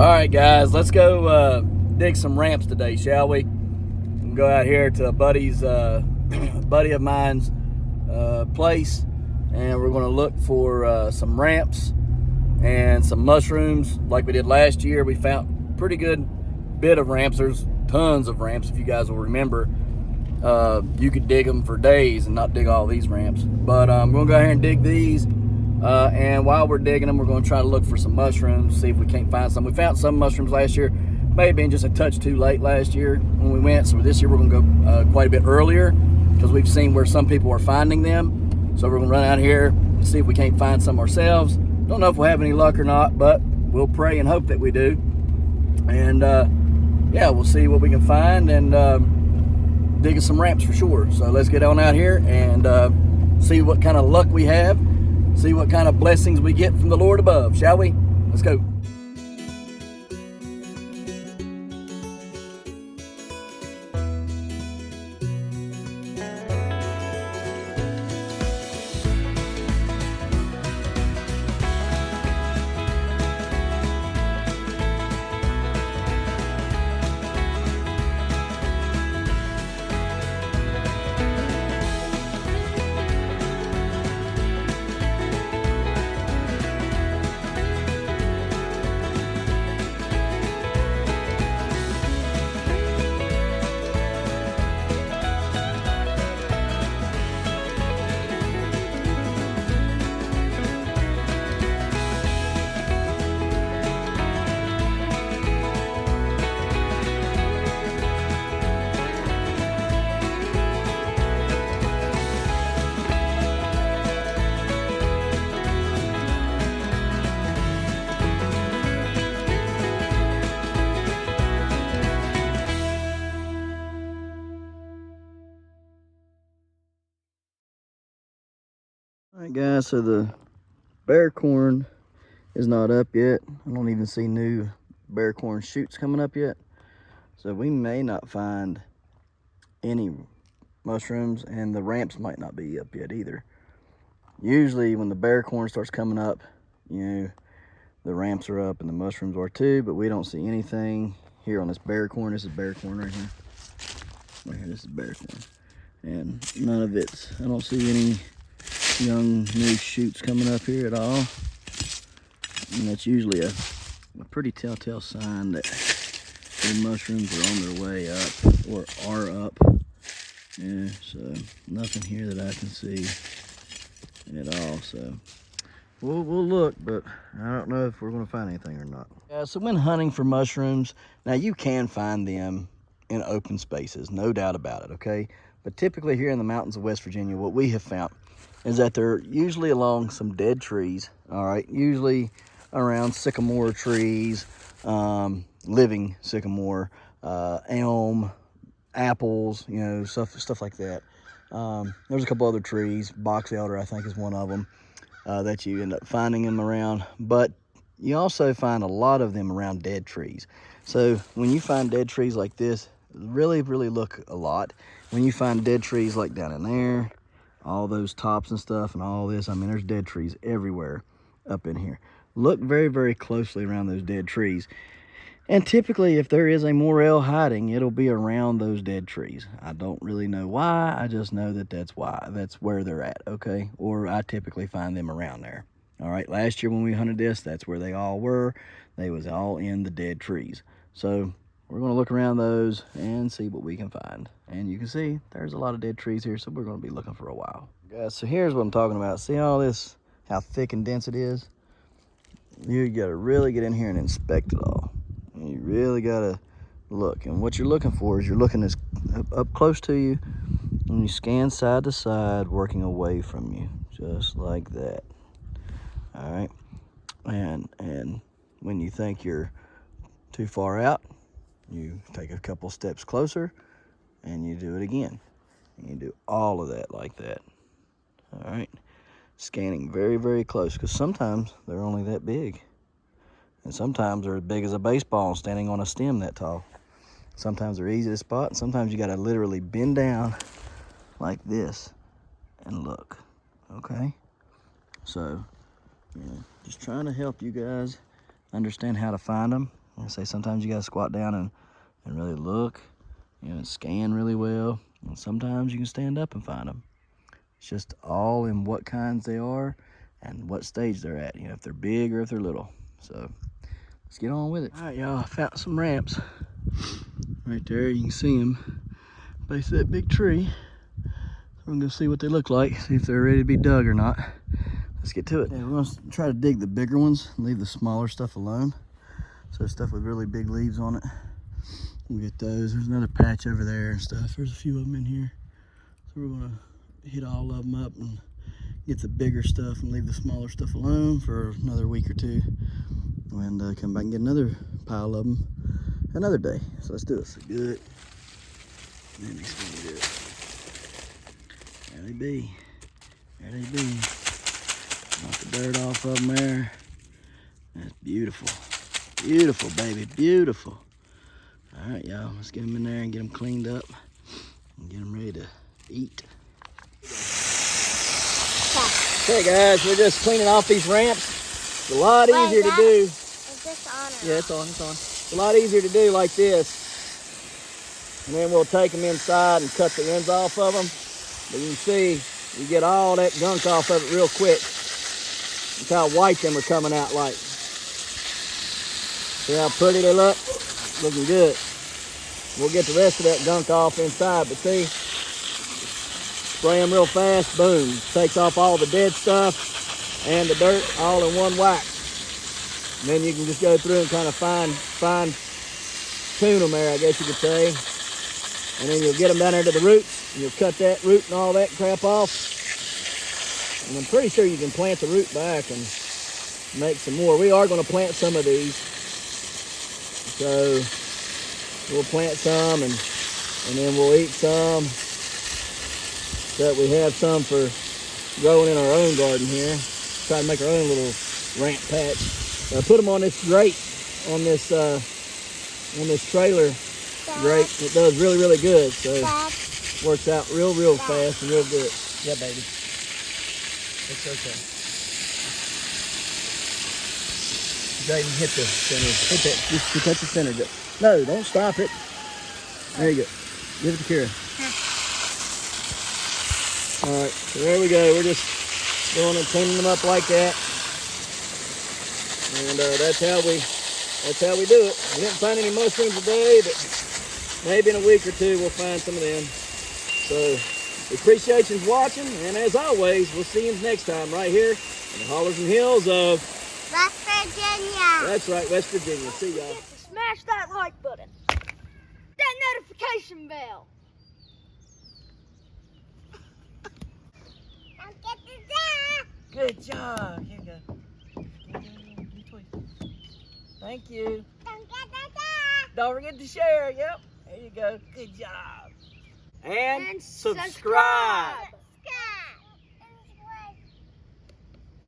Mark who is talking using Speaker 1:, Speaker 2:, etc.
Speaker 1: right, guys, let's go dig some ramps today, shall we? We can go out here to a buddy of mine's place, and we're going to look for some ramps and some mushrooms like we did last year. We found a pretty good bit of ramps. There's tons of ramps, if you guys will remember. You could dig them for days and not dig all these ramps. But I'm going to go ahead and dig these. And while we're digging them, we're going to try to look for some mushrooms, see if we can't find some. We found some mushrooms last year. May have been just a touch too late last year when we went. So this year we're going to go quite a bit earlier because we've seen where some people are finding them. So we're going to run out here and see if we can't find some ourselves. Don't know if we'll have any luck or not, but we'll pray and hope that we do. And yeah, we'll see what we can find and dig some ramps for sure. So let's get on out here and see what kind of luck we have. See what kind of blessings we get from the Lord above, shall we? Let's go. All right, guys, so the bear corn is not up yet. I don't even see new bear corn shoots coming up yet. So we may not find any mushrooms, and the ramps might not be up yet either. Usually when the bear corn starts coming up, you know, the ramps are up and the mushrooms are too, but we don't see anything here on this bear corn. This is bear corn right here. Right here, this is bear corn. And none of it's, I don't see any young new shoots coming up here at all, and that's usually a pretty telltale sign that the mushrooms are on their way up or are up. Yeah, so nothing here that I can see at all. So we'll look, but I don't know if we're going to find anything or not. Yeah, so when hunting for mushrooms, now you can find them in open spaces, no doubt about it, okay? But typically here in the mountains of West Virginia, what we have found is that they're usually along some dead trees, all right? Usually around sycamore trees, living sycamore, elm, apples, you know, stuff like that. There's a couple other trees. Box elder, I think, is one of them that you end up finding them around. But you also find a lot of them around dead trees. So when you find dead trees like this, really look a lot. When you find dead trees like down in there, all those tops and stuff and all this, I mean, there's dead trees everywhere up in here. Look very closely around those dead trees. And typically, if there is a morel hiding, it'll be around those dead trees. I don't really know why. I just know that that's why. That's where they're at, okay? Or I typically find them around there. All right, last year when we hunted this, that's where they all were. They was all in the dead trees. So we're going to look around those and see what we can find. And you can see there's a lot of dead trees here, so we're going to be looking for a while. Guys, so here's what I'm talking about. See all this, how thick and dense it is? You got to really get in here and inspect it all. And you really got to look. And what you're looking for is you're looking this up close to you, and you scan side to side, working away from you, just like that. All right. And when you think you're too far out, you take a couple steps closer and you do it again. And you do all of that like that. All right. Scanning very close, because sometimes they're only that big. And sometimes they're as big as a baseball standing on a stem that tall. Sometimes they're easy to spot, and sometimes you got to literally bend down like this and look. Okay. So, yeah, just trying to help you guys understand how to find them. Like I say, sometimes you gotta squat down and really look, and scan really well. And sometimes you can stand up and find them. It's just all in what kinds they are and what stage they're at, if they're big or if they're little. So let's get on with it. All right, y'all, I found some ramps. Right there, you can see them. Base of that big tree. So we're gonna see what they look like, see if they're ready to be dug or not. Let's get to it. Yeah, we're gonna try to dig the bigger ones and leave the smaller stuff alone. So stuff with really big leaves on it, we'll get those. There's another patch over there and stuff. There's a few of them in here. So we're gonna hit all of them up and get the bigger stuff and leave the smaller stuff alone for another week or two. And come back and get another pile of them another day. So let's do this. Good. And then next thing we do it. There they be. There they be. Knock the dirt off of them there. That's beautiful. Beautiful, baby. Beautiful. All right, y'all. Let's get them in there and get them cleaned up and get them ready to eat. Okay, guys. We're just cleaning off these ramps. It's a lot easier to do.
Speaker 2: Is this on or
Speaker 1: Yeah, it's on. It's on. It's a lot easier to do like this. And then we'll take them inside and cut the ends off of them. But you can see, you get all that gunk off of it real quick. Look how white them are coming out like. See how pretty they look? Looking good. We'll get the rest of that gunk off inside, but see, spray them real fast, boom. Takes off all the dead stuff and the dirt all in one whack. And then you can just go through and kind of fine tune them there, I guess you could say. And then you'll get them down there to the roots, and you'll cut that root and all that crap off. And I'm pretty sure you can plant the root back and make some more. We are going to plant some of these. So we'll plant some and then we'll eat some. So that we have some for growing in our own garden here. Try to make our own little ramp patch. Put them on this grate, on this trailer grate. It does really, really good. So works out real fast and real good. Yeah, baby. It's okay. Jaden, hit the center. Hit that. Just touch the center. No, don't stop it. There you go. Give it to Kira. All right, so there we go. We're just going and cleaning them up like that. And that's how we do it. We didn't find any mushrooms today, but maybe in a week or two we'll find some of them. So we appreciate you watching, and as always, we'll see you next time right here in the hollers and hills of
Speaker 2: West Virginia.
Speaker 1: That's right, West Virginia. See y'all.
Speaker 2: Smash that like button. That notification bell. Don't get the dog.
Speaker 1: Good job. Here you go. Thank you.
Speaker 2: Don't get the dog.
Speaker 1: Don't forget to share. Yep. There you go. Good job. And subscribe.
Speaker 2: Subscribe.